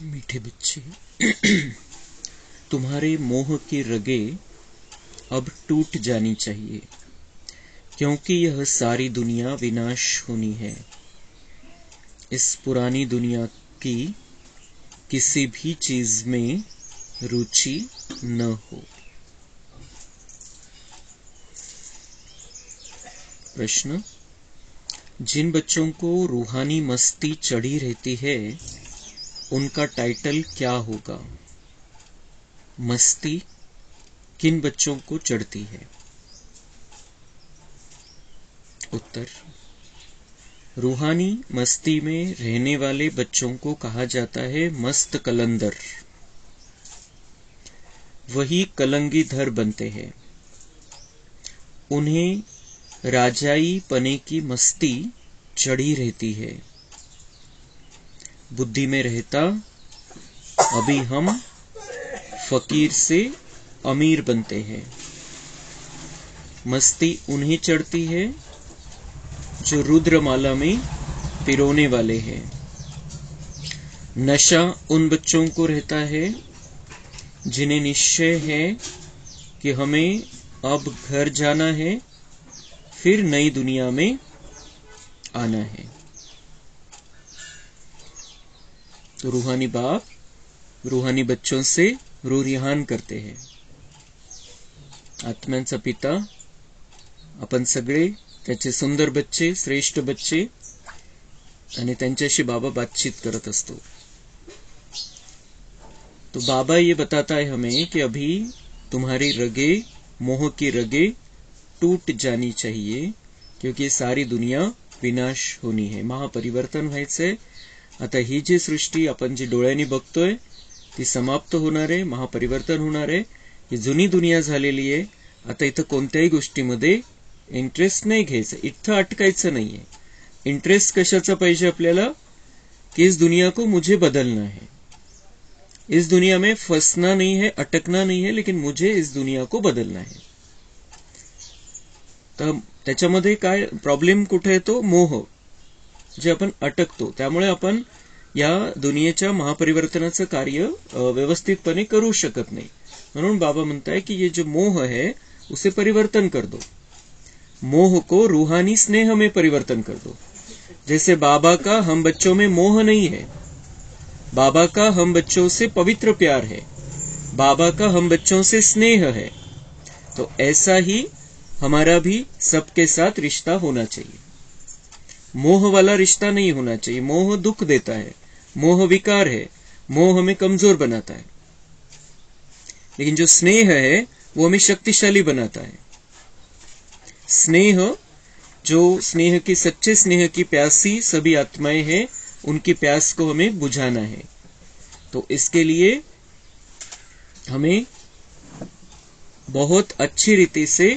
मीठे बच्चे, तुम्हारे मोह की रगें अब टूट जानी चाहिए, क्योंकि यह सारी दुनिया विनाश होनी है। इस पुरानी दुनिया की किसी भी चीज में रुचि न हो। प्रश्न: जिन बच्चों को रूहानी मस्ती चढ़ी रहती है उनका टाइटल क्या होगा? मस्ती किन बच्चों को चढ़ती है? उत्तर: रूहानी मस्ती में रहने वाले बच्चों को कहा जाता है मस्त कलंदर। वही कलंगीधर बनते हैं। उन्हें राजाई पने की मस्ती चढ़ी रहती है। बुद्धि में रहता अभी हम फकीर से अमीर बनते हैं। मस्ती उन्हें चढ़ती है जो रुद्रमाला में पिरोने वाले हैं। नशा उन बच्चों को रहता है जिन्हें निश्चय है कि हमें अब घर जाना है, फिर नई दुनिया में आना है। तो रूहानी बाप रूहानी बच्चों से रूरिहान करते हैं। आत्म्यांचा पिता आपण सगळे त्याचे सुंदर बच्चे, श्रेष्ठ बच्चे, आणि त्यांच्याशी बाबा बातचीत करत असतो। तो बाबा ये बताता है हमें कि अभी तुम्हारी रगे, मोह की रगे टूट जानी चाहिए, क्योंकि सारी दुनिया विनाश होनी है, महापरिवर्तन व्हायचंय। आता ही जी सृष्टी आपण जी डोळ्यांनी बघतोय ती समाप्त होणार आहे, महापरिवर्तन होणार आहे। ही जुनी दुनिया झालेली आहे। आता इथं कोणत्याही गोष्टीमध्ये इंटरेस्ट नाही घ्यायचा, इथं अटकायचं नाहीये। इंटरेस्ट कशाचा पाहिजे आपल्याला? कि इस दुनिया को मुझे बदलना है, इस दुनिया में फंसना नहीं है, अटकना नहीं है, लेकिन मुझे इस दुनिया को बदलना है। तर त्याच्यामध्ये काय प्रॉब्लेम कुठे येतो? मोह, जे आपण अटकतो। त्यामुळे आपण या दुनियेच्या महापरिवर्तनाचं कार्य व्यवस्थितपणे करू शकत नाही। म्हणून बाबा म्हणताय की ये जो मोह है उसे परिवर्तन कर दो, मोह को रूहानी स्नेह में परिवर्तन कर दो। जैसे बाबा का हम बच्चों में मोह नहीं है, बाबा का हम बच्चों से पवित्र प्यार है, बाबा का हम बच्चों से स्नेह है, तो ऐसा ही हमारा भी सबके साथ रिश्ता होना चाहिए। मोह वाला रिश्ता नहीं होना चाहिए। मोह दुख देता है, मोह विकार है, मोह हमें कमजोर बनाता है। लेकिन जो स्नेह है वो हमें शक्तिशाली बनाता है। स्नेह, जो स्नेह की, सच्चे स्नेह की प्यासी सभी आत्माएं हैं, उनकी प्यास को हमें बुझाना है। तो इसके लिए हमें बहुत अच्छी रीति से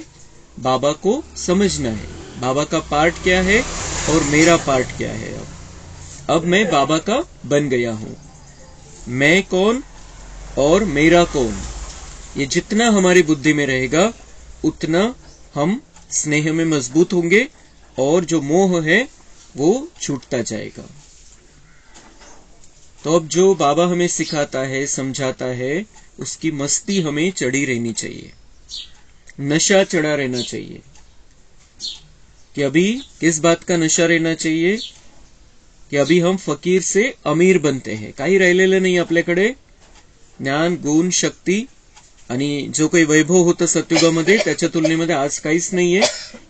बाबा को समझना है। बाबा का पार्ट क्या है और मेरा पार्ट क्या है। अब मैं बाबा का बन गया हूं। मैं कौन और मेरा कौन, ये जितना हमारी बुद्धि में रहेगा उतना हम स्नेह में मजबूत होंगे और जो मोह है वो छूटता जाएगा। तो अब जो बाबा हमें सिखाता है, समझाता है, उसकी मस्ती हमें चढ़ी रहनी चाहिए, नशा चढ़ा रहना चाहिए। कि अभी किस बात का नशा रहना चाहिए? कि अभी हम फकीर से अमीर बनते हैं। काही राहिलेलं नाही आपल्याकडे। ज्ञान, गुण, शक्ती आणि जो काही वैभव होतं सतयुगामध्ये त्याच्या तुलनेमध्ये आज काहीच नाहीये,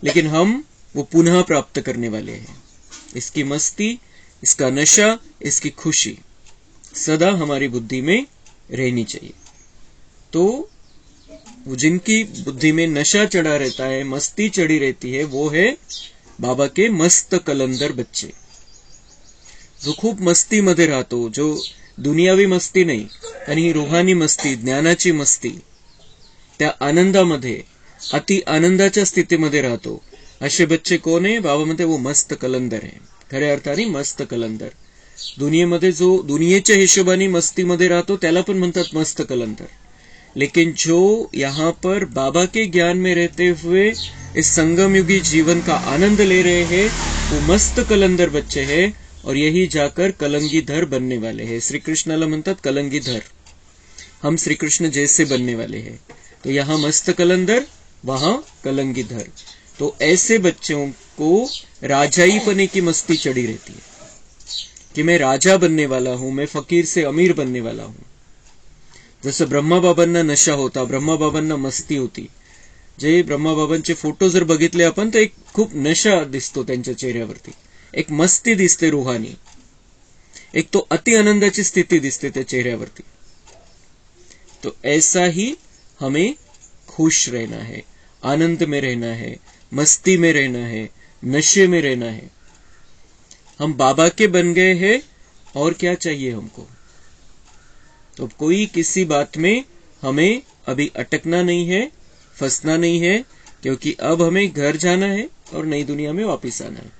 लेकिन हम वो पुनः प्राप्त करने वाले हैं। इसकी मस्ती, इसका नशा, इसकी खुशी सदा हमारी बुद्धि में रहनी चाहिए। तो जिनकी बुद्धि में नशा चढ़ा रहता है, मस्ती चढ़ी रहती है, वो है बाबा के मस्त कलंदर बच्चे। जो खूप मस्ती मध्ये राहतो, जो दुनियावी मस्ती नाही आणि ही रूहानी मस्ती, ज्ञानाची मस्ती, त्या आनंदामध्ये, अति आनंदाच्या स्थितीमध्ये राहतो, असे बच्चे कोण आहे? बाबा म्हणते वो मस्त कलंदर आहे। खऱ्या अर्थाने मस्त कलंदर। दुनियेमध्ये जो दुनियेच्या हिशोबाने मस्तीमध्ये राहतो त्याला पण म्हणतात मस्त कलंदर। लेकिन जो यहाँ पर बाबा के ज्ञान में रहते हुए इस संगम युगी जीवन का आनंद ले रहे हैं, वो मस्त कलंदर बच्चे हैं। और यही जाकर कलंगीधर बनने वाले हैं. श्री कृष्णाला म्हणतात कलंगीधर. हम श्री कृष्ण जैसे बनने वाले हैं. तो यहाँ मस्त कलंदर, वहां कलंगीधर. तो ऐसे बच्चों को राजाईपने की मस्ती चढ़ी रहती है कि मैं राजा बनने वाला हूं, मैं फकीर से अमीर बनने वाला हूं. जसं ब्रह्माबाबांना नशा होता, ब्रह्माबाबांना मस्ती होती. जे ब्रह्माबाबांचे फोटो जर बघितले आपण तर एक खूप नशा दिसतो त्यांच्या चेहऱ्यावरती, एक मस्ती दिसते रूहानी, एक तो अति आनंदाची स्थिती दिसते त्या चेहऱ्यावरती. तो ऐसा ही हमें खुश रहना है, आनंद में रहना है, मस्ती में रहना है, नशे में रहना है. हम बाबा के बन गए हैं और क्या चाहिए हमको. तो कोई किसी बात में हमें अभी अटकना नहीं है, फंसना नहीं है, क्योंकि अब हमें घर जाना है और नई दुनिया में वापस आना है.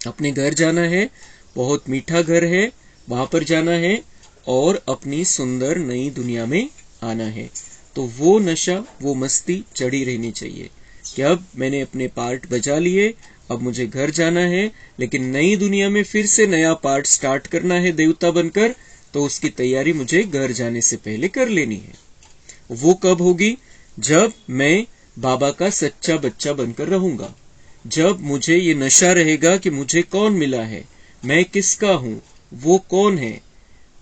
अपने घर जाना है, बहुत मीठा घर है, वहां पर जाना है और अपनी सुंदर नई दुनिया में आना है. तो वो नशा, वो मस्ती चढ़ी रहनी चाहिए कि अब मैंने अपने पार्ट बजा लिए, अब मुझे घर जाना है, लेकिन नई दुनिया में फिर से नया पार्ट स्टार्ट करना है देवता बनकर. तो उसकी तैयारी मुझे घर जाने से पहले कर लेनी है. वो कब होगी? जब मैं बाबा का सच्चा बच्चा बनकर रहूंगा, जब मुझे ये नशा रहेगा कि मुझे कौन मिला है, मैं किसका हूं, वो कौन है.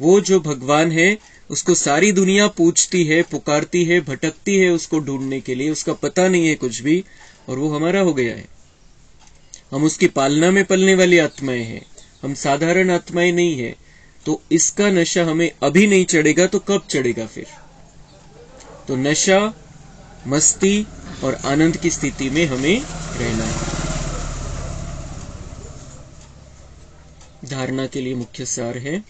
वो जो भगवान है उसको सारी दुनिया पूछती है, पुकारती है, भटकती है उसको ढूंढने के लिए, उसका पता नहीं है कुछ भी, और वो हमारा हो गया है. हम उसकी पालना में पलने वाली आत्माएं हैं, हम साधारण आत्माएं नहीं है. तो इसका नशा हमें अभी नहीं चढ़ेगा तो कब चढ़ेगा फिर. तो नशा, मस्ती और आनंद की स्थिति में हमें रहना है. धारणा के लिए मुख्य सार है,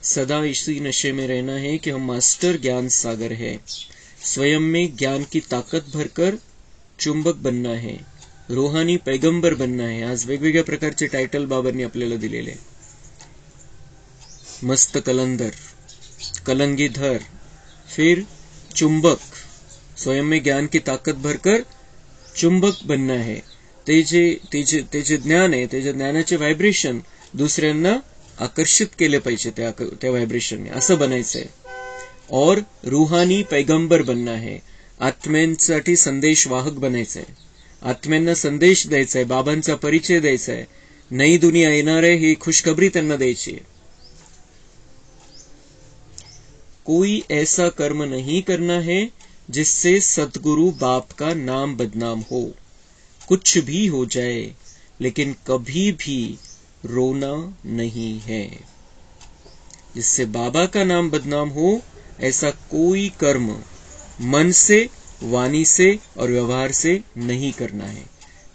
सदा इसी नशे में रहना है कि हम मास्टर ज्ञान सागर है. स्वयं में ज्ञान की ताकत भरकर चुंबक बनना है, रूहानी पैगंबर बनना है. आज वेगवेगळ्या प्रकारचे टायटल बाबांनी आपल्याला दिलेले. मस्त कलंदर, कलंगीधर, फिर चुंबक. स्वयं में ज्ञान की ताकत भरकर चुंबक बनना है. ते जे ज्ञान आहे, ते जे ज्ञानाचे व्हायब्रेशन दुसऱ्यांना आकर्षित केले पाहिजे त्या व्हायब्रेशनने, असं बनायचंय. और रूहानी पैगंबर बनना है, आत्म्यांसाठी संदेश वाहक बनायचंय, आत्म्यांना संदेश द्यायचा आहे, बाबांचा परिचय द्यायचा आहे, नई दुनिया येणार आहे ही खुशखबरी त्यांना द्यायची आहे. कोई ऐसा कर्म नहीं करना है जिससे सतगुरु बाप का नाम बदनाम हो. कुछ भी हो जाए लेकिन कभी भी रोना नहीं है. जिससे बाबा का नाम बदनाम हो ऐसा कोई कर्म मन से, वाणी से और व्यवहार से नहीं करना है,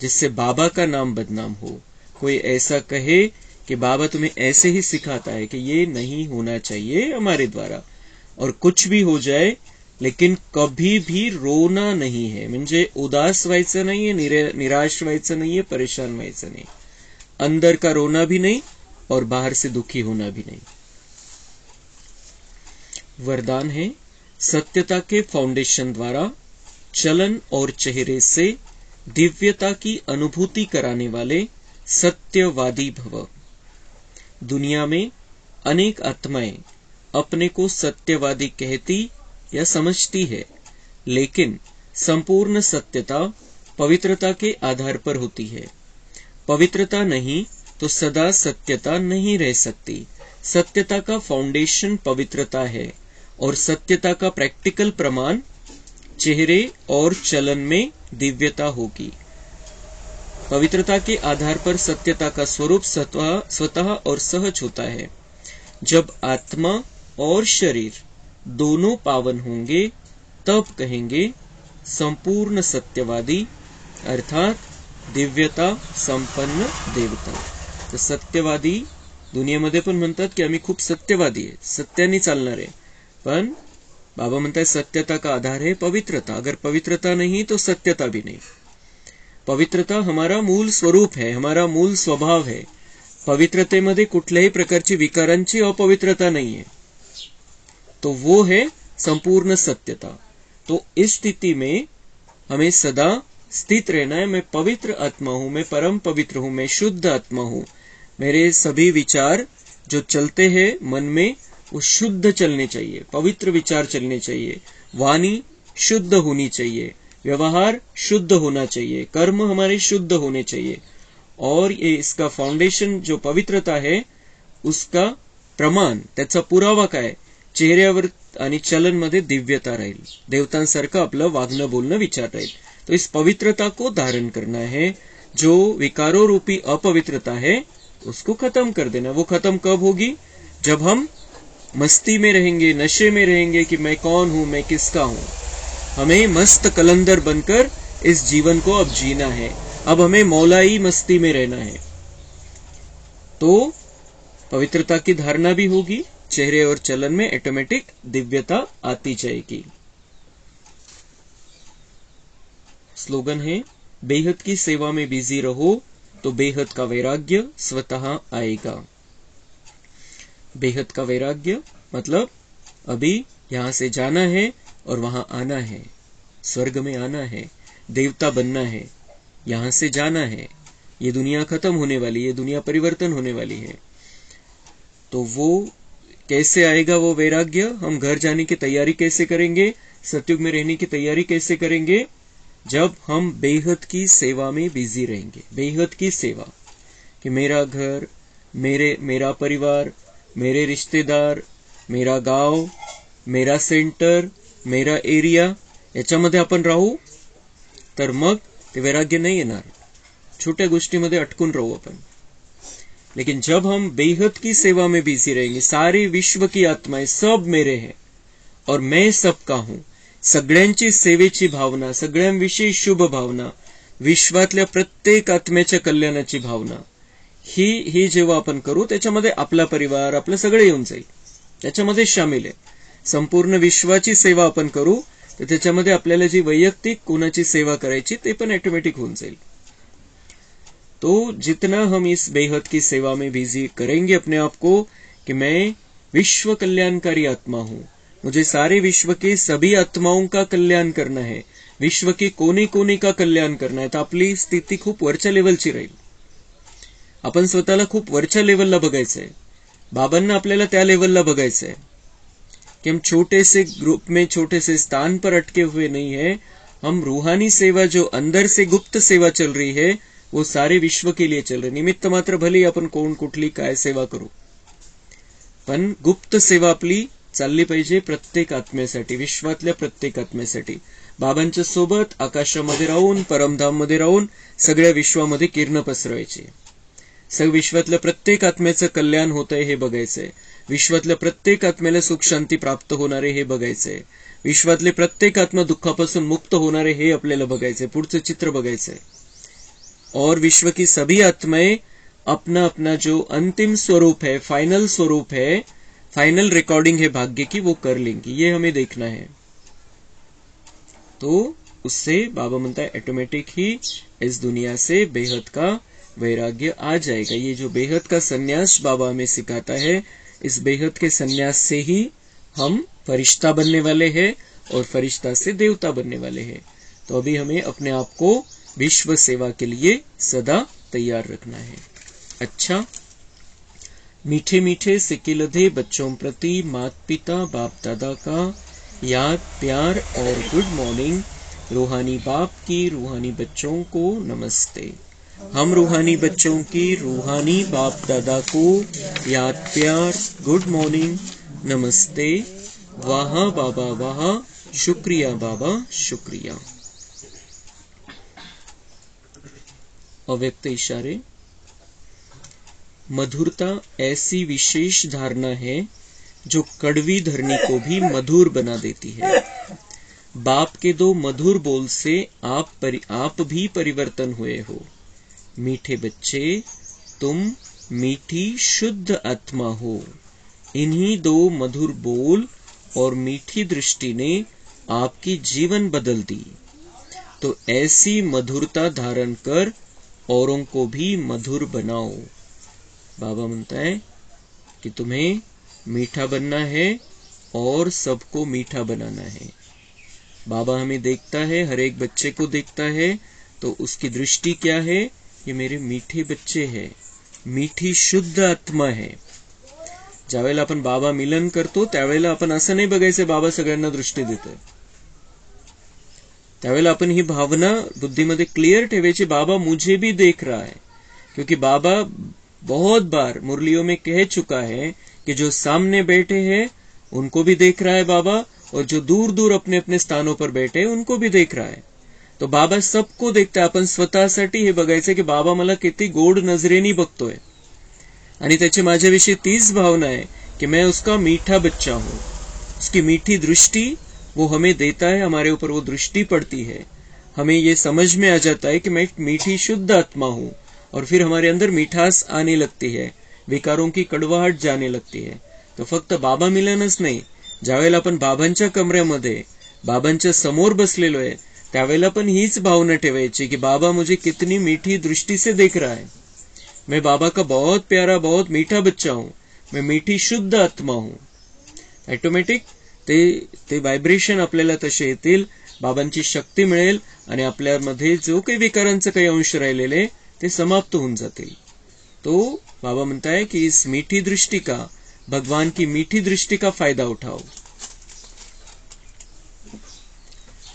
जिससे बाबा का नाम बदनाम हो. कोई ऐसा कहे कि बाबा तुम्हें ऐसे ही सिखाता है कि ये नहीं होना चाहिए हमारे द्वारा, और कुछ भी हो जाए लेकिन कभी भी रोना नहीं है. म्हणजे उदास व्हायचं नाहीये, निराश व्हायचं नाहीये, परेशान व्हायचं नाही. अंदर का रोना भी नहीं और बाहर से दुखी होना भी नहीं. वरदान है, सत्यता के फाउंडेशन द्वारा चलन और चेहरे से दिव्यता की अनुभूति कराने वाले सत्यवादी भव. दुनिया में अनेक आत्माएं अपने को सत्यवादी कहती या समझती है, लेकिन संपूर्ण सत्यता पवित्रता के आधार पर होती है. पवित्रता नहीं तो सदा सत्यता नहीं रह सकती. सत्यता का फाउंडेशन पवित्रता है और सत्यता का प्रैक्टिकल प्रमाण चेहरे और चलन में दिव्यता होगी. पवित्रता के आधार पर सत्यता का स्वरूप स्वतः और सहज होता है. जब आत्मा और शरीर दोनों पावन होंगे तब कहेंगे संपूर्ण सत्यवादी, अर्थात दिव्यता संपन्न देवता. तर सत्यवादी दुनियेमध्ये पण म्हणतात की आम्ही खूप सत्यवादी आहे, सत्याने चालणार आहे. पण बाबा म्हणतात सत्यता का आधार है पवित्रता. अगर पवित्रता नहीं तो सत्यता भी नहीं. पवित्रता हमारा मूल स्वरूप है, हमारा मूल स्वभाव है. पवित्रतेमध्ये कुठल्याही प्रकारची विकारांची अपवित्रता नहीं है. तो वो है संपूर्ण सत्यता. तो इस स्थिति में हमें सदा स्थित रहना है. मैं पवित्र आत्मा हूं, मैं परम पवित्र हूं, मैं शुद्ध आत्मा हूं, मेरे सभी विचार जो चलते हैं मन में वो शुद्ध चलने चाहिए, पवित्र विचार चलने चाहिए, वाणी शुद्ध होनी चाहिए, व्यवहार शुद्ध होना चाहिए, कर्म हमारे शुद्ध होने चाहिए। और ये इसका फाउंडेशन जो पवित्रता है उसका प्रमाण, त्याचा पुरावा काय, चेहऱ्यावर आणि चलनमध्ये दिव्यता राहील, देवतांसारखं आपलं वागणं बोलणं विचार राहील। तो इस पवित्रता को धारण करना है, जो विकारों रूपी अपवित्रता है उसको खत्म कर देना। वो खत्म कब होगी? जब हम मस्ती में रहेंगे, नशे में रहेंगे कि मैं कौन हूं, मैं किसका हूं। हमें मस्त कलंदर बनकर इस जीवन को अब जीना है, अब हमें मौलाई मस्ती में रहना है। तो पवित्रता की धारणा भी होगी, चेहरे और चलन में ऑटोमेटिक दिव्यता आती जाएगी। स्लोगन है, बेहद की सेवा में बिजी रहो तो बेहद का वैराग्य स्वतः आएगा। बेहद का वैराग्य मतलब अभी यहां से जाना है और वहां आना है, स्वर्ग में आना है, देवता बनना है, यहां से जाना है। ये दुनिया खत्म होने वाली है, दुनिया परिवर्तन होने वाली है। तो वो कैसे आएगा वो वैराग्य? हम घर जाने की तैयारी कैसे करेंगे, सतयुग में रहने की तैयारी कैसे करेंगे? जब हम बेहद की सेवा में बिजी रहेंगे। बेहद की सेवा कि मेरा घर, मेरा परिवार, मेरे रिश्तेदार, मेरा गाव, मेरा सेंटर, मेरा एरिया, याच्यामध्ये आपण राहू तर मग ते वैराग्य नाही येणार। छोट्या गोष्टीमध्ये अटकून राहू आपण। लेकिन जब हम बेहद की सेवा में बिजी रहेंगे, सारे विश्व की आत्माएं सब मेरे हैं और मैं सबका हूं, सगळ्यांची सेवेची भावना, सगळ्यांविषयी शुभ भावना, विश्वातल्या प्रत्येक आत्म्याच्या कल्याणाची भावना, ही जेव्हा आपण करू त्याच्यामध्ये आपला परिवार, आपलं सगळं येऊन जाईल, त्याच्यामध्ये शामिल आहे। संपूर्ण विश्वाची सेवा आपण करू तर त्याच्यामध्ये आपल्याला जी वैयक्तिक कोणाची सेवा करायची ते पण ऑटोमेटिक होऊन जाईल। तो जितना हम इस बेहद की सेवा में बिजी करेंगे अपने आप को कि मैं विश्व कल्याणकारी आत्मा हूं, मुझे सारे विश्व के सभी आत्माओं का कल्याण करना है, विश्व के कोने कोने का कल्याण करना है, तर आपली स्थिती खूप वरच्या लेवलची राहील। आपण स्वतःला खूप वरच्या लेवलला बघायचंय, बाबांना आपल्याला त्या लेवलला बघायचंय कि हम छोटे से ग्रुप में, छोटे से स्थान पर अटके हुए नहीं है। हम रूहानी सेवा जो अंदर से गुप्त सेवा चल रही है वो सारे विश्व के लिए चल रही। निमित्त मात्र भले आपण कोण कुठली काय सेवा करू, पण गुप्त सेवा आपली चालली पाहिजे प्रत्येक आत्म्यासाठी, विश्वातल्या प्रत्येक आत्म्यासाठी। बाबांच्या सोबत आकाशामध्ये राहून, परमधाम मध्ये राहून सगळ्या विश्वामध्ये किरण पसरवायची। सगळ्या विश्वातल्या प्रत्येक आत्म्याचं कल्याण होतंय हे बघायचंय, विश्वातल्या प्रत्येक आत्म्याला सुख शांती प्राप्त होणारे हे बघायचंय, विश्वातले प्रत्येक आत्मा दुःखापासून मुक्त होणारे हे आपल्याला बघायचंय, पुढचं चित्र बघायचंय। और विश्व की सभी आत्माएं अपना अपना जो अंतिम स्वरूप है, फाइनल स्वरूप है, फाइनल रिकॉर्डिंग है भाग्य की, वो कर लेंगी, ये हमें देखना है। तो उससे बाबा म्हणता है ऑटोमेटिक ही इस दुनिया से बेहद का वैराग्य आ जाएगा। ये जो बेहद का संन्यास बाबा हमें सिखाता है, इस बेहद के संन्यास से ही हम फरिश्ता बनने वाले हैं और फरिश्ता से देवता बनने वाले हैं। तो अभी हमें अपने आप को विश्व सेवा के लिए सदा तैयार रखना है। अच्छा, मीठे मीठे सिक्के लदे बच्चों प्रति माता पिता बाप दादा का याद, प्यार और गुड मॉर्निंग। रूहानी बाप की रूहानी बच्चों को नमस्ते। हम रूहानी बच्चों की रूहानी बाप दादा को याद, प्यार, गुड मॉर्निंग, नमस्ते। वाह बाबा वाह, शुक्रिया बाबा शुक्रिया। अव्यक्त इशारे। मधुरता ऐसी विशेष धारणा है जो कड़वी धरनी को भी मधुर बना देती है। बाप के दो मधुर बोल से आप भी परिवर्तन हुए हो। मीठे बच्चे, तुम मीठी शुद्ध आत्मा हो। इन्हीं दो मधुर बोल और मीठी दृष्टि ने आपकी जीवन बदल दी। तो ऐसी मधुरता धारण कर औरों को भी मधुर बनाओ। बाबा म्हणता है कि तुम्हें मीठा बनना है और सबको मीठा बनाना है। बाबा हमें देखता है, हर एक बच्चे को देखता है, तो उसकी दृष्टि क्या है? ये मेरे मीठे बच्चे हैं, मिठी शुद्ध आत्मा आहे. ज्यावेळेला आपण बाबा मिलन करतो त्यावेळेला आपण असं नाही बघायचं बाबा सगळ्यांना दृष्टी देतोय. त्यावेळेला आपण ही भावना बुद्धीमध्ये क्लियर ठेवायची, बाबा मुझे भी देख रहा है. क्योंकि बाबा बहुत बार मुरलियों में कह चुका है कि जो सामने बैठे हैं उनको भी देख रहा है बाबा, और जो दूर दूर अपने अपने स्थानों पर बैठे हैं उनको भी देख रहा है. तो बाबा सबको देखता है. आपण स्वतःसाठी हे बघायचं की बाबा मला किती गोड नजरेनी बघतोय आणि त्याची माझ्याविषयी तीच भावना है कि मैं उसका मीठा बच्चा हूं. उसकी मीठी दृष्टि वो हमें देता है, हमारे ऊपर वो दृष्टि पड़ती है, हमें ये समझ में आ जाता है कि मैं एक मीठी शुद्ध आत्मा हूं, और फिर हमारे अंदर मिठास आने लगती है, विकारों की कड़वाहट जाने लगती है. तो फक्त बाबा मिलनच नाही, ज्यावेळेला आपण बाबांच्या कमऱ्यामध्ये बाबांच्या समोर बसलेलो आहे त्यावेळेला पण हीच भावना ठेवायची की बाबा मुझे कितनी मीठी दृष्टि से देख रहा है. मैं बाबा का बहुत प्यारा बहुत मीठा बच्चा हूं, मैं मीठी शुद्ध आत्मा हूं. ऑटोमॅटिक ते व्हायब्रेशन आपल्याला तसे येतील, बाबांची शक्ती मिळेल आणि आपल्यामध्ये जो काही विकारांचे काही अंश राहिलेले ते समाप्त होऊन जातील. तो बाबा म्हणताय कि इस मीठी दृष्टि का, भगवान की मीठी दृष्टि का फायदा उठाओ.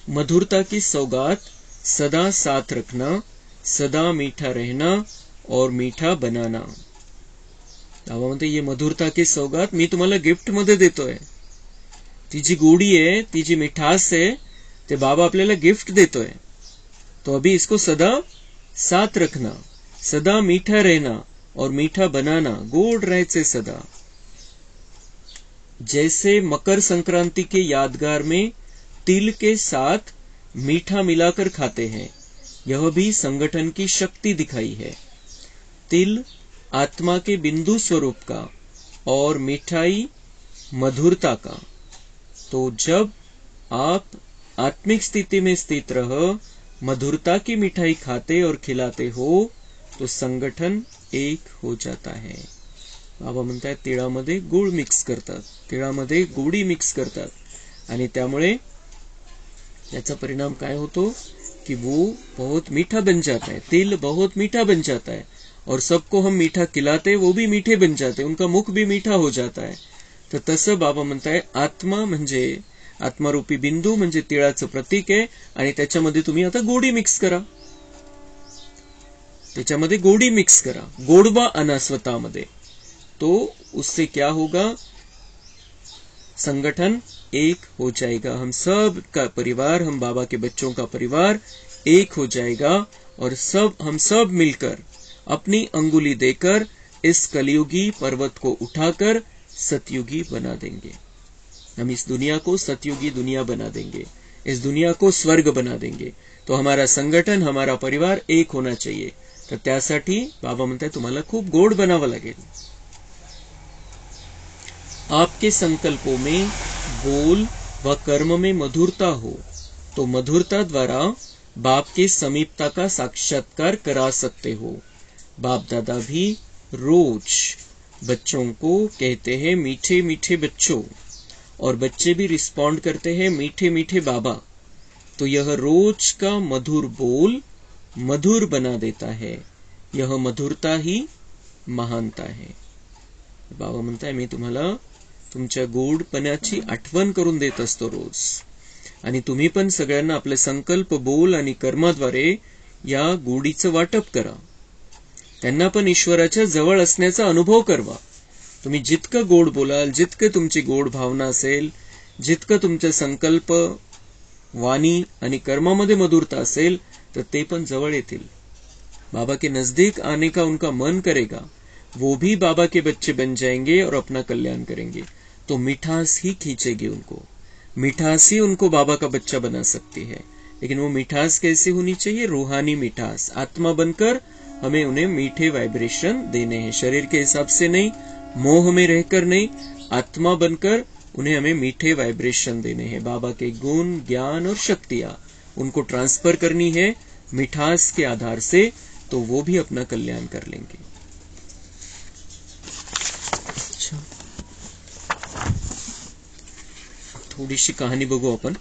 मधुरता की सौगात सदा साथ रखना, सदा मीठा रहना और मीठा बनाना. बाबा म्हणते ये मधुरता की सौगात मी तुम्हाला गिफ्ट मध्ये देतोय. ती जी गोडी आहे, ती जी मिठास आहे, ते बाबा आपल्याला गिफ्ट देतोय. तो अभी इसको सदा साथ रखना, सदा मीठा रहना और मीठा बनाना. गोड राहायचे सदा. जैसे मकर संक्रांति के यादगार में तिल के साथ मीठा मिलाकर खाते हैं, यह भी संगठन की शक्ति दिखाई है. तिल आत्मा के बिंदु स्वरूप का और मिठाई मधुरता का. तो जब आप आत्मिक स्थिति में स्थित रह मधुरता की मिठाई खाते और खिलाते हो तो संगठन एक हो जाता है. बाबा म्हणतात तिळामध्ये गुळ मिक्स करतात, तिळामध्ये गोडी मिक्स करतात आणि त्यामुळे याचा परिणाम काय होतो कि वो बहुत मीठा बन जाता है. तिल बहुत मीठा बन जाता है और सबको हम मीठा खिलाते, वो भी मीठे बन जाते, उनका मुख भी मीठा हो जाता है. तर तसं बाबा म्हणताय आत्मा म्हणजे आत्मारूपी बिंदू म्हणजे तिळाचं प्रतीक आहे आणि त्याच्यामध्ये तुम्ही आता गोडी मिक्स करा, त्याच्यामध्ये गोडी मिक्स करा, गोडवा आणा स्वतःमध्ये. तो उससे क्या होगा, संगठन एक हो जाएगा. हम सब का परिवार, हम बाबा के बच्चों का परिवार एक हो जाएगा और हम सब मिलकर अपनी अंगुली देकर इस कलयुगी पर्वत को उठाकर सतयुगी बना देंगे. हम इस दुनिया को सतयुगी दुनिया बना देंगे, इस दुनिया को स्वर्ग बना देंगे. तो हमारा संगठन, हमारा परिवार एक होना चाहिए. तर त्यासाठी बाबा म्हणताय तुम्हाला खूप गोड बनावं लागेल. आपके संकल्पों में, बोल व कर्म में मधुरता हो तो मधुरता द्वारा बाप के समीपता का साक्षात्कार करा सकते हो. बाप दादा भी रोज बच्चों को कहते हैं मीठे मीठे बच्चों, और बच्चे भी रिस्पॉन्ड करते हैं मीठे मीठे बाबा. तो यह रोज का मधुर बोल मधुर बना देता है. यह मधुरता ही महानता है. बाबा म्हणताय मी तुम्हाला तुमच्या गोडपणाची आठवण करून देत असतो रोज, आणि तुम्ही पण सगळ्यांना आपले संकल्प, बोल आणि कर्माद्वारे या गोडीचं वाटप करा. त्यांना पण ईश्वराच्या जवळ असण्याचा अनुभव करवा. तुम्ही जितकं गोड बोलाल, जितकं तुमची गोड भावना असेल, जितकं तुमचे संकल्प, वाणी आणि कर्मामध्ये मधुरता असेल तर ते पण जवळ येतील. बाबा के नजदीक आने का उनका मन करेगा, वो भी बाबा के बच्चे बन जाएंगे और अपना कल्याण करेंगे. तो मिठास ही खींचेगी उनको, मिठास ही उनको बाबा का बच्चा बना सकती है. लेकिन वो मिठास कैसे होनी चाहिए, रूहानी मिठास. आत्मा बनकर हमें उन्हें मीठे वाइब्रेशन देने हैं, शरीर के हिसाब से नहीं, मोह में रहकर नहीं, आत्मा बनकर उन्हें हमें मीठे वाइब्रेशन देने हैं. बाबा के गुण, ज्ञान और शक्तियां उनको ट्रांसफर करनी है मिठास के आधार से, तो वो भी अपना कल्याण कर लेंगे. अच्छा, थोडीशी कहाणी बघू आपण.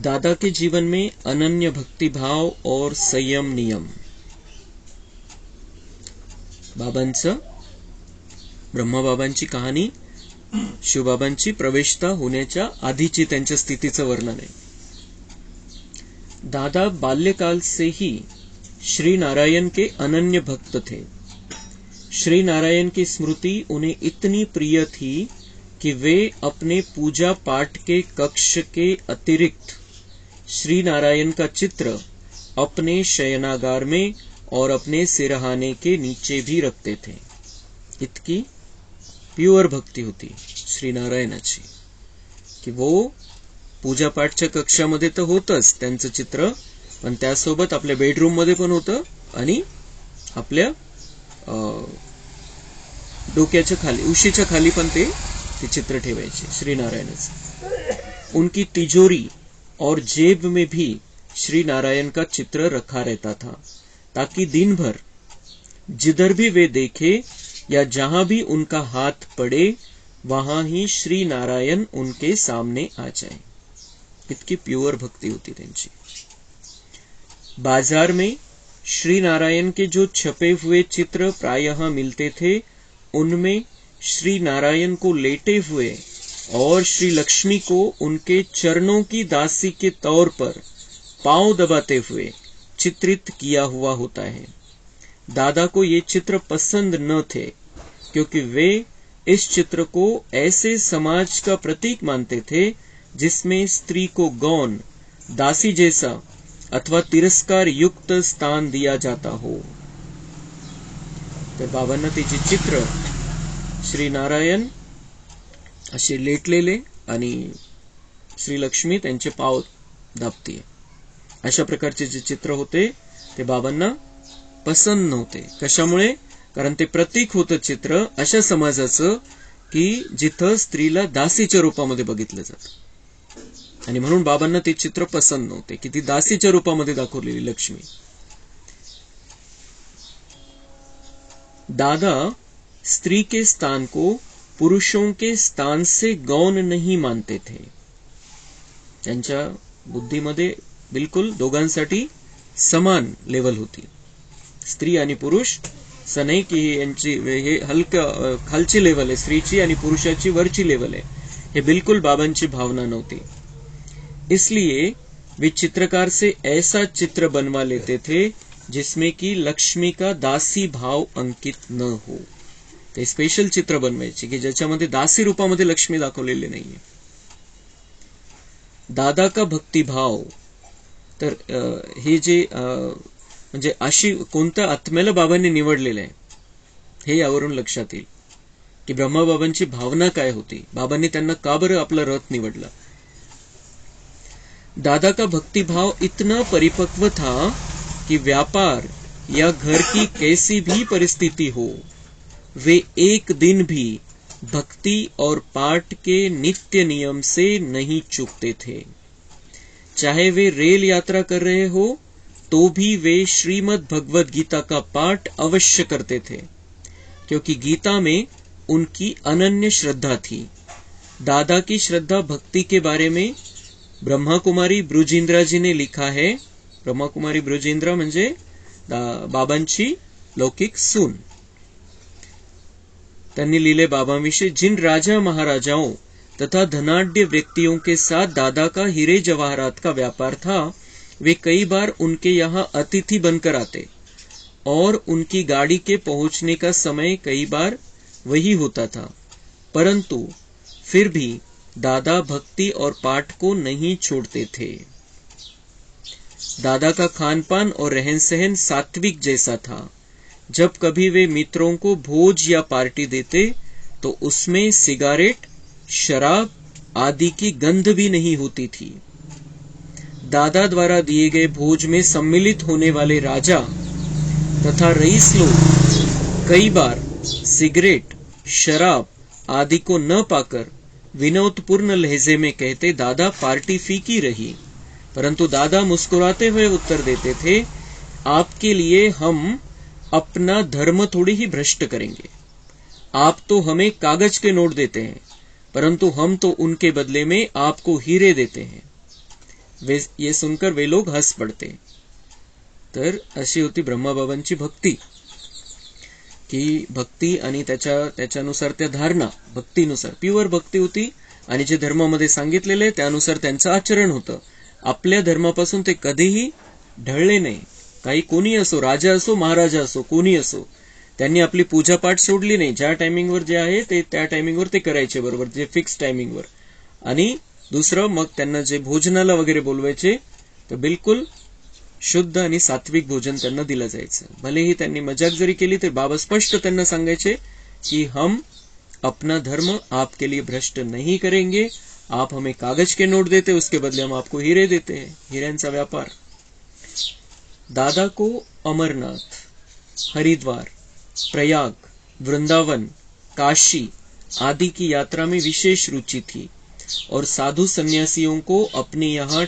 दादा के जीवन में अनन्य भक्ति भाव और संयम नियम. ब्रह्मबाबांची कहाणी शिवबाबांची प्रवेशता होण्याच्या आधीची त्यांच्या स्थितीचं वर्णन आहे. दादा बाल्यकाल से ही श्री नारायण के अनन्य भक्त थे. श्री नारायण की स्मृति उन्हें इतनी प्रिय थी कि वे अपने पूजा पाठ के कक्ष के अतिरिक्त श्री नारायण का चित्र अपने शयनागार में और अपने सिरहाने के नीचे भी रखते थे. इतकी प्युअर भक्ती होती श्री नारायणाची की वो पूजापाठच्या कक्षामध्ये तर होतच त्यांचं चित्र, पण त्यासोबत आपल्या बेडरूम मध्ये पण होतं आणि आपल्या डोक्याच्या खाली उशीच्या खाली पण ते चित्र ठेवायचे श्री नारायणच. उनकी तिजोरी और जेब में भी श्री नारायण का चित्र रखा रहता था ताकि दिन भर जिधर भी वे देखे या जहां भी उनका हाथ पड़े वहां ही श्री नारायण उनके सामने आ जाए. इतकी प्युअर भक्ति होती त्यांची. बाजार में श्री नारायण के जो छपे हुए चित्र प्रायः मिलते थे उनमें श्री नारायण को लेटे हुए और श्री लक्ष्मी को उनके चरणों की दासी के तौर पर पांव दबाते हुए चित्रित किया हुआ होता है. दादा को ये चित्र पसंद न थे क्योंकि वे इस चित्र को ऐसे समाज का प्रतीक मानते थे जिसमें स्त्री को गौण, दासी जैसा अथवा तिरस्कार युक्त स्थान दिया जाता हो. तर बाबांना त्याचे चित्र श्री नारायण असे लेटलेले आणि श्री लक्ष्मी त्यांचे पाव दाबतीये अशा प्रकारचे जे चित्र होते ते बाबांना पसंत नव्हते. कशामुळे? कारण ते प्रतीक होतं चित्र अशा समाजाचं की जिथं स्त्रीला दासीच्या रूपामध्ये बघितलं जातं, आणि म्हणून बाबांना ते चित्र पसंत नव्हते की ती दासीच्या रूपामध्ये दाखवलेली लक्ष्मी. दादा स्त्री के स्थान को पुरुषों के स्थान से गौण नहीं मानते थे. त्यांच्या बुद्धीमध्ये बिलकुल दोघांसाठी समान लेवल होती. स्त्री आणि पुरुष असं नाही की यांची हे हलक्या खालची लेवल आहे स्त्रीची आणि पुरुषाची वरची लेवल आहे, हे बिल्कुल बाबांची भावना नव्हती. इसलिए वे चित्रकार से ऐसा चित्र बनवा लेते थे जिसमें कि लक्ष्मी का दासी भाव अंकित न हो. ते स्पेशल चित्र बनवायचे की ज्याच्यामध्ये दासी रूपामध्ये लक्ष्मी दाखवलेली नाहीये. दादा का भक्तिभाव, तर हे जे म्हणजे अशी कोणत्या आत्म्याला बाबांनी निवडलेलं आहे हे यावरून लक्षात येईल की ब्रह्माबाबांची भावना काय होती, बाबांनी त्यांना का बरं आपला रथ निवडला. दादा का भक्तिभाव इतना परिपक्व था कि व्यापार या घर की कैसी भी परिस्थिति हो, वे एक दिन भी भक्ति और पाठ के नित्य नियम से नहीं चूकते थे. चाहे वे रेल यात्रा कर रहे हो तो भी वे श्रीमद् भगवद गीता का पाठ अवश्य करते थे क्योंकि गीता में उनकी अनन्य श्रद्धा थी. दादा की श्रद्धा भक्ति के बारे में ब्रह्मा कुमारी ब्रुजिंद्रा जी ने लिखा है. ब्रह्मा कुमारी ब्रुजिंद्रा म्हणजे बाबांची लौकिक सून. त्यांनी लिहिले बाबांविषयी, जिन राजा महाराजाओं तथा धनाढ्य व्यक्तियों के साथ दादा का हीरे जवाहरात का व्यापार था, वे कई बार उनके यहाँ अतिथि बनकर आते और उनकी गाड़ी के पहुंचने का समय कई बार वही होता था, परंतु फिर भी दादा भक्ति और पाठ को नहीं छोड़ते थे. दादा का खान पान और रहन सहन सात्विक जैसा था. जब कभी वे मित्रों को भोज या पार्टी देते तो उसमें सिगारेट, शराब आदि की गंध भी नहीं होती थी. दादा द्वारा दिए गए भोज में सम्मिलित होने वाले राजा तथा रईस लोग कई बार सिगरेट, शराब आदि को न पाकर विनोदपूर्ण लहजे में कहते, दादा पार्टी फीकी रही. परंतु दादा मुस्कुराते हुए उत्तर देते थे, आपके लिए हम अपना धर्म थोड़ी ही भ्रष्ट करेंगे. आप तो हमें कागज के नोट देते हैं, परंतु हम तो उनके बदले में आपको हीरे देते हैं. ये सुनकर वे लोग हंस पडते. तर अशी होती ब्रह्माबाबांची भक्ती, की भक्ती आणि त्याच्यानुसार त्या धारणा, भक्तीनुसार प्युअर भक्ती होती आणि जे धर्मामध्ये सांगितलेले त्यानुसार त्यांचं आचरण होतं. आपल्या धर्मापासून ते कधीही ढळले नाही. काही कोणी असो, राजा असो, महाराजा असो, कोणी असो, त्यांनी आपली पूजापाठ सोडली नाही. ज्या टायमिंगवर जे आहे ते त्या टायमिंगवर ते करायचे, बरोबर, जे फिक्स टायमिंगवर. आणि दुसरं मग त्यांना जे भोजनाला वगैरे बोलवायचे तर बिलकुल शुद्ध आणि सात्विक भोजन त्यांना दिलं जायचं. भलेही त्यांनी मजाक जरी केली तर बाबा स्पष्ट त्यांना सांगायचे की हम अपना धर्म आपके लिए भ्रष्ट नहीं करेंगे. आप हमें कागज के नोट देते, उसके बदले हम आपको हीरे देते हैं. हिऱ्यांचा व्यापार. दादा को अमरनाथ, हरिद्वार, प्रयाग, वृंदावन, काशी आदि की यात्रा में विशेष रुचि थी और साधु सन्यासियों को अपने यहाँ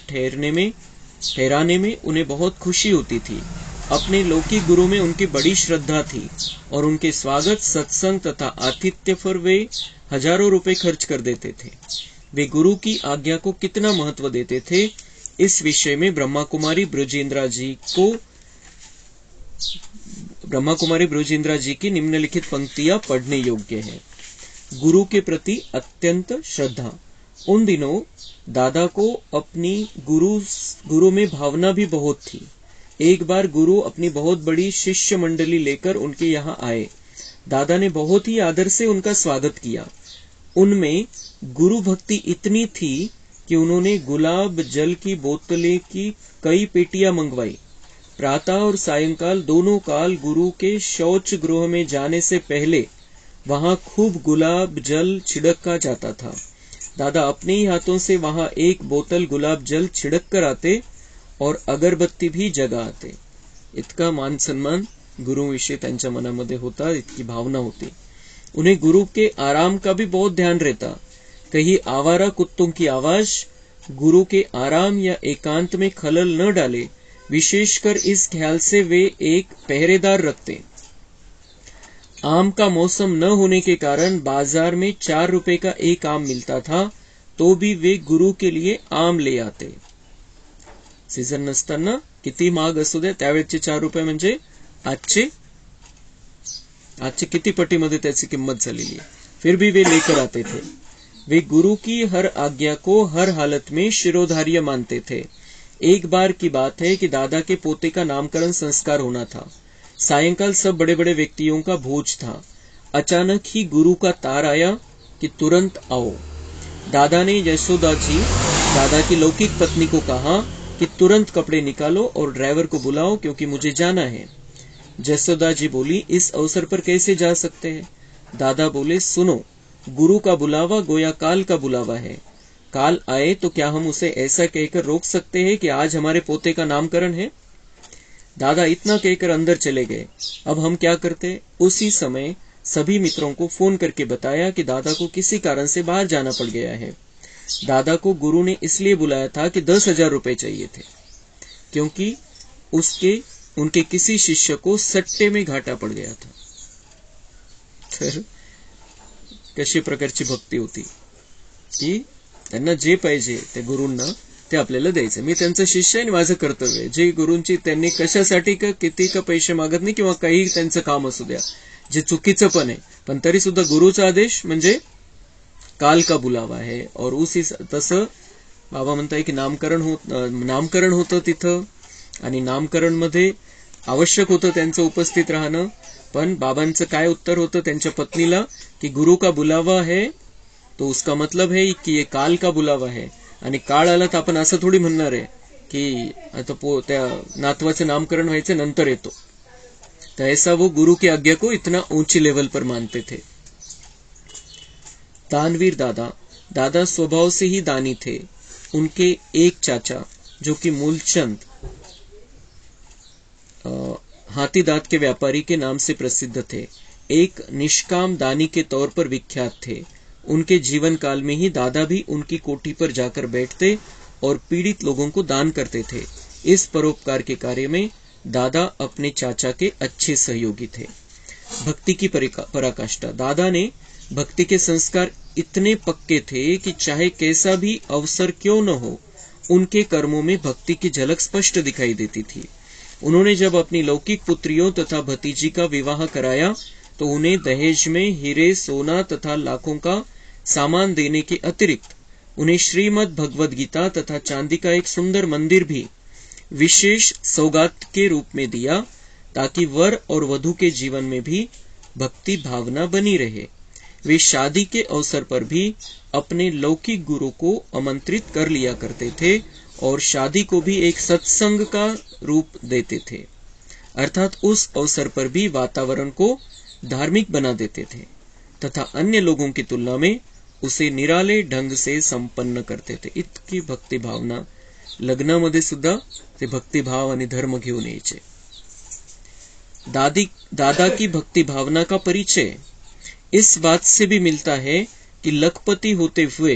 ठहराने में उन्हें बहुत खुशी होती थी. अपने लौकिक गुरु में उनकी बड़ी श्रद्धा थी और उनके स्वागत, सत्संग तथा आतिथ्य पर वे हजारों रुपए खर्च कर देते थे. वे गुरु की आज्ञा को कितना महत्व देते थे, इस विषय में ब्रह्मा कुमारी ब्रजेंद्रा जी की निम्नलिखित पंक्तियां पढ़ने योग्य है. गुरु के प्रति अत्यंत श्रद्धा. उन दिनों दादा को अपनी गुरु में भावना भी बहुत थी. एक बार गुरु अपनी बहुत बड़ी शिष्य मंडली लेकर उनके यहाँ आए. दादा ने बहुत ही आदर से उनका स्वागत किया. उनमें गुरु भक्ति इतनी थी कि उन्होंने गुलाब जल की बोतलें की कई पेटियां मंगवाई. प्रातः और सायंकाल दोनों काल गुरु के शौच गृह में जाने से पहले वहां खूब गुलाब जल छिड़का जाता था. दादा अपने ही हाथों से वहां एक बोतल गुलाब जल छिड़क कर आते और अगरबत्ती भी जगा आते. इतका मान सन्मान गुरुविषयी त्यांच्या मनामध्ये होता, इतकी भावना होती. उन्हें गुरु के आराम का भी बहुत ध्यान रहता. कहीं आवारा कुत्तों की आवाज गुरु के आराम या एकांत में खलल न डाले, विशेषकर इस ख्याल से वे एक पहरेदार रखते. आम का मौसम न होने के कारण बाजार में 4 रुपए का एक आम मिलता था, तो भी वे गुरु के लिए आम ले आते. सीजन नसताना किती महाग असू द्या, त्यावेळेचे 4 रुपये म्हणजे आजचे किती पटीमध्ये त्याची किंमत झालेली आहे. फिर भी वे लेकर आते थे. वे गुरु की हर आज्ञा को हर हालत में शिरोधार्य मानते थे. एक बार की बात है कि दादा के पोते का नामकरण संस्कार होना था. सायंकाल सब बड़े बड़े व्यक्तियों का भोज था. अचानक ही गुरु का तार आया कि तुरंत आओ. दादा ने यशोदा जी, दादा की लौकिक पत्नी को कहा कि तुरंत कपड़े निकालो और ड्राइवर को बुलाओ क्योंकि मुझे जाना है. यशोदा जी बोली, इस अवसर पर कैसे जा सकते हैं? दादा बोले, सुनो, गुरु का बुलावा गोया काल का बुलावा है. काल आए तो क्या हम उसे ऐसा कहकर रोक सकते हैं कि आज हमारे पोते का नामकरण है? दादा इतना कहकर अंदर चले गए. अब हम क्या करते? उसी समय सभी मित्रों को फोन करके बताया कि दादा को किसी कारण से बाहर जाना पड़ गया है. दादा को गुरु ने इसलिए बुलाया था कि 10,000 रुपए चाहिए थे, क्योंकि उनके किसी शिष्य को सट्टे में घाटा पड़ गया था. तर कशी प्रकारची भक्ती होती की त्यांना जे पाहिजे ते गुरूंना ते आपल्याला द्यायचं. मी त्यांचा शिष्य आहे आणि माझं कर्तव्य आहे. जे गुरूंची त्यांनी कशासाठी का किती का पैसे मागत नाही किंवा काही त्यांचं काम असू द्या, जे चुकीचं पण आहे, पण तरी सुद्धा गुरुचा आदेश म्हणजे काल का बुलावा है. और उसी तसं बाबा म्हणताय की नामकरण होतं तिथं आणि नामकरण मध्ये आवश्यक होतं त्यांचं उपस्थित राहणं. पण बाबांचं काय उत्तर होतं त्यांच्या पत्नीला की गुरु का बुलावा है तो उसका मतलब है की ये काल का बुलावा है. आणि काळ आला तर आपण असं थोडी म्हणणार आहे की आता त्या नातवाचं नामकरण व्हायचं नंतर येतो. तर ऐसा वो गुरु की आज्ञा को इतना ऊंची लेवल पर मानते थे. दानवीर दादा स्वभाव से ही दानी थे. उनके एक चाचा जो कि मूलचंद हाथी दांत के व्यापारी के नाम से प्रसिद्ध थे, एक निष्काम दानी के तौर पर विख्यात थे. उनके जीवन काल में ही दादा भी उनकी कोठी पर जाकर बैठते और पीड़ित लोगों को दान करते थे. इस परोपकार के कार्य में दादा अपने चाचा के अच्छे सहयोगी थे. भक्ति की पराकाष्ठा. दादा ने भक्ति के संस्कार इतने पक्के थे कि चाहे कैसा भी अवसर क्यों न हो, उनके कर्मों में भक्ति की झलक स्पष्ट दिखाई देती थी। उन्होंने जब अपनी लौकिक पुत्रियों तथा भतीजी का विवाह कराया तो उन्हें दहेज में हीरे, सोना तथा लाखों का सामान देने के अतिरिक्त उन्हें श्रीमद् भगवद गीता तथा चांदी का एक सुंदर मंदिर भी विशेष सौगात के रूप में दिया, ताकि वर और वधू के जीवन में भी भक्ति भावना बनी रहे। वे शादी के अवसर पर भी अपने लौकिक गुरु को आमंत्रित कर लिया करते थे और शादी को भी एक सत्संग का रूप देते थे, अर्थात उस अवसर पर भी वातावरण को धार्मिक बना देते थे तथा अन्य लोगों की तुलना में उसे निराले ढंग से संपन्न करते थे। इतकी भक्ती भावना लग्नामध्ये सुद्धा ते भक्तिभाव आणि धर्म घेऊन यायचे। दादा की भक्ति भावना का परिचय इस बात से भी मिलता है कि लखपति होते हुए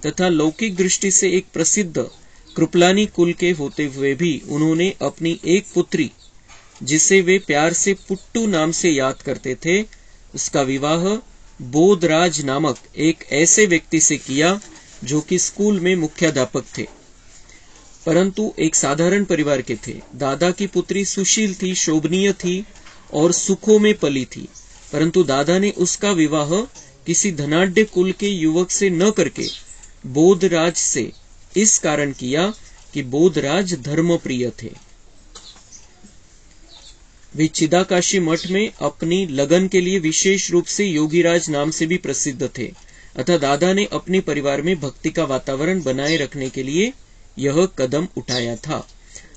तथा लौकिक दृष्टि से एक प्रसिद्ध कृपलानी कुल के होते हुए भी उन्होंने अपनी एक पुत्री, जिसे वे प्यार से पुट्टू नाम से याद करते थे, उसका विवाह बोधराज नामक एक ऐसे व्यक्ति से किया जो कि स्कूल में मुख्याध्यापक थे, परंतु एक साधारण परिवार के थे। दादा की पुत्री सुशील थी, शोभनीय थी और सुखों में पली थी, परंतु दादा ने उसका विवाह किसी धनाढ्य कुल के युवक से न करके बोधराज से इस कारण किया कि बोधराज धर्मप्रिय थे। वे चिदाकाशी मठ में अपनी लगन के लिए विशेष रूप से योगीराज नाम से भी प्रसिद्ध थे, अतः दादा ने अपने परिवार में भक्ति का वातावरण बनाए रखने के लिए यह कदम उठाया था।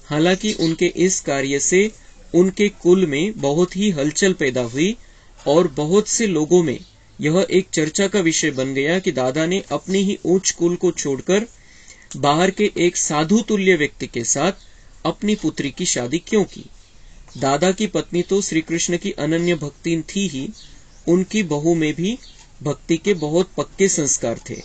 हालांकि उनके इस कार्य से उनके कुल में बहुत ही हलचल पैदा हुई और बहुत से लोगों में यह एक चर्चा का विषय बन गया कि दादा ने अपनी ही उच्च कुल को छोड़कर बाहर के एक साधु तुल्य व्यक्ति के साथ अपनी पुत्री की शादी क्यों की। दादा की पत्नी तो श्री कृष्ण की अनन्य भक्ति थी ही, उनकी बहू में भी भक्ति के बहुत पक्के संस्कार थे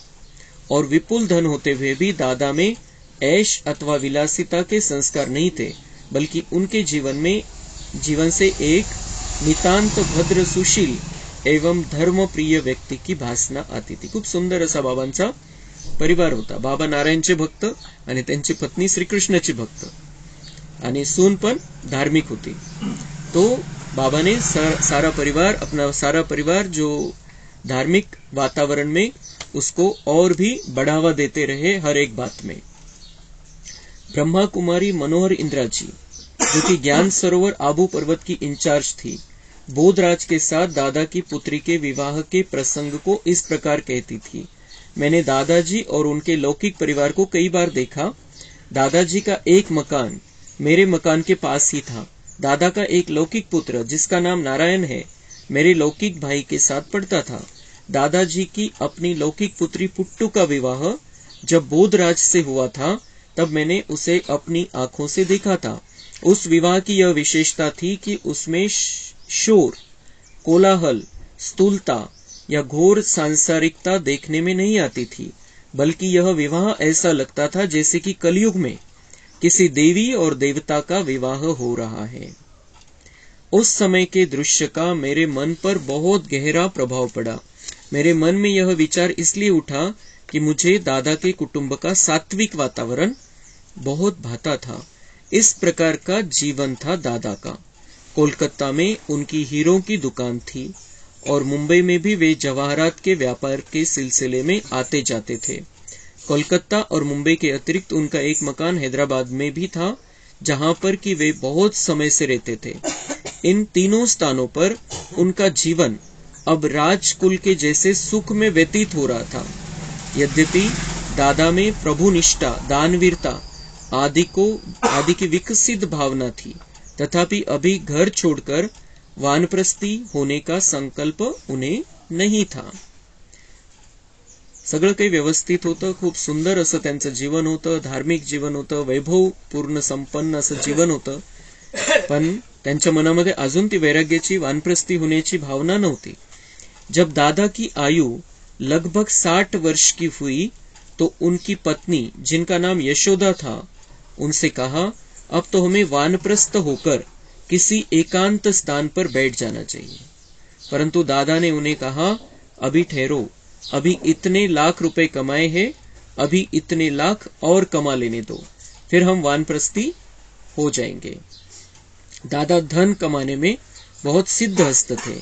और विपुल धन होते हुए भी दादा में ऐश अथवा विलासिता के संस्कार नहीं थे, बल्कि उनके जीवन से एक नितांत भद्र, सुशील एवं धर्मप्रिय व्यक्ती की भासना आती थी। खूप सुंदर असा बाबांचा परिवार होता। बाबा नारायणचे भक्त आणि त्यांची पत्नी श्रीकृष्णाची भक्त आणि सून पण धार्मिक होती। तो बाबा ने अपना सारा परिवार जो धार्मिक वातावरण में उसको और भी बढ़ावा देते रहे हर एक बात में। ब्रह्मा कुमारी मनोहर इंदिरा जी, जो कि ज्ञान सरोवर आबू पर्वत की इंचार्ज थी, बोधराज के साथ दादा की पुत्री के विवाह के प्रसंग को इस प्रकार कहती थी। मैंने दादाजी और उनके लौकिक परिवार को कई बार देखा। दादाजी का एक मकान मेरे मकान के पास ही था। दादा का एक लौकिक पुत्र जिसका नाम नारायण है, मेरे लौकिक भाई के साथ पढ़ता था। दादाजी की अपनी लौकिक पुत्री पुट्टू का विवाह जब बोधराज से हुआ था, तब मैंने उसे अपनी आंखों से देखा था। उस विवाह की यह विशेषता थी कि उसमें शोर, कोलाहल, स्थूलता या घोर सांसारिकता देखने में नहीं आती थी, बल्कि यह विवाह ऐसा लगता था जैसे कि कलयुग में किसी देवी और देवता का विवाह हो रहा है। उस समय के दृश्य का मेरे मन पर बहुत गहरा प्रभाव पड़ा। मेरे मन में यह विचार इसलिए उठा कि मुझे दादा के कुटुंब का सात्विक वातावरण बहुत भाता था। इस प्रकार का जीवन था दादा का। कोलकाता में उनकी हीरों की दुकान थी और मुंबई में भी वे जवाहरात के व्यापार के सिलसिले में आते जाते थे। कोलकाता और मुंबई के अतिरिक्त उनका एक मकान हैदराबाद में भी था, जहां पर कि वे बहुत समय से रहते थे। इन तीनों स्थानों पर उनका जीवन अब राजकुल के जैसे सुख में व्यतीत हो रहा था। यद्यपि दादा में प्रभुनिष्ठा, दानवीरता आदि की विकसित भावना थी, तथापि अभी घर छोड़कर वानप्रस्थी होने का संकल्प उन्हें नहीं था। सगळं काही व्यवस्थित होतं, खूप सुंदर असं त्यांचं जीवन होतं, धार्मिक जीवन होतं, वैभवपूर्ण संपन्न असं जीवन होतं, पण त्यांच्या मनामध्ये अजून ती वैराग्याची, वानप्रस्थी होण्याची भावना नव्हती। जब दादा की आयु लगभग 60 वर्ष की हुई तो उनकी पत्नी, जिनका नाम यशोदा था, उनसे कहा, अब तो हमें वानप्रस्थ होकर किसी एकांत स्थान पर बैठ जाना चाहिए। परंतु दादा ने उन्हें कहा, अभी ठहरो, अभी इतने लाख रुपए कमाए हैं अभी इतने लाख और कमा लेने दो, फिर हम वानप्रस्थी हो जाएंगे। दादा धन कमाने में बहुत सिद्ध हस्त थे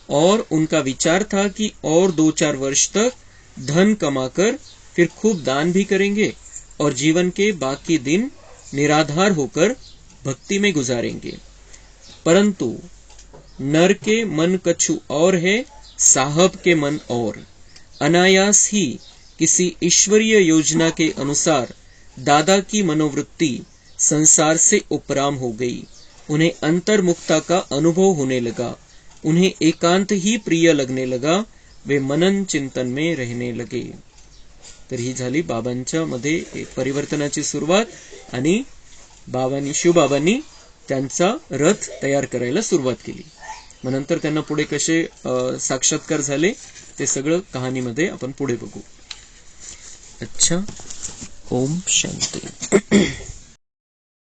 और उनका विचार था कि और 2-4 वर्ष तक धन कमाकर फिर खूब दान भी करेंगे और जीवन के बाकी दिन निराधार होकर भक्ति में गुजारेंगे। परंतु नर के मन कछु और है, साहब के मन और। अनायास ही किसी ईश्वरीय योजना के अनुसार दादा की मनोवृत्ति संसार से उपराम हो गई। उन्हें अंतर्मुखता का अनुभव होने लगा, उन्हें एकांत ही प्रिय लगने लगा, वे मनन चिंतन में रहने लगे। तर ही झाली बाबांच्या मध्ये एक परिवर्तनाची सुरुवात आणि शिवबाबांनी त्यांचा रथ तयार करायला सुरुवात केली। मग नंतर त्यांना पुढे कसे साक्षात्कार झाले ते सगळं कहाणीमध्ये आपण पुढे बघू। अच्छा, ओम शांती।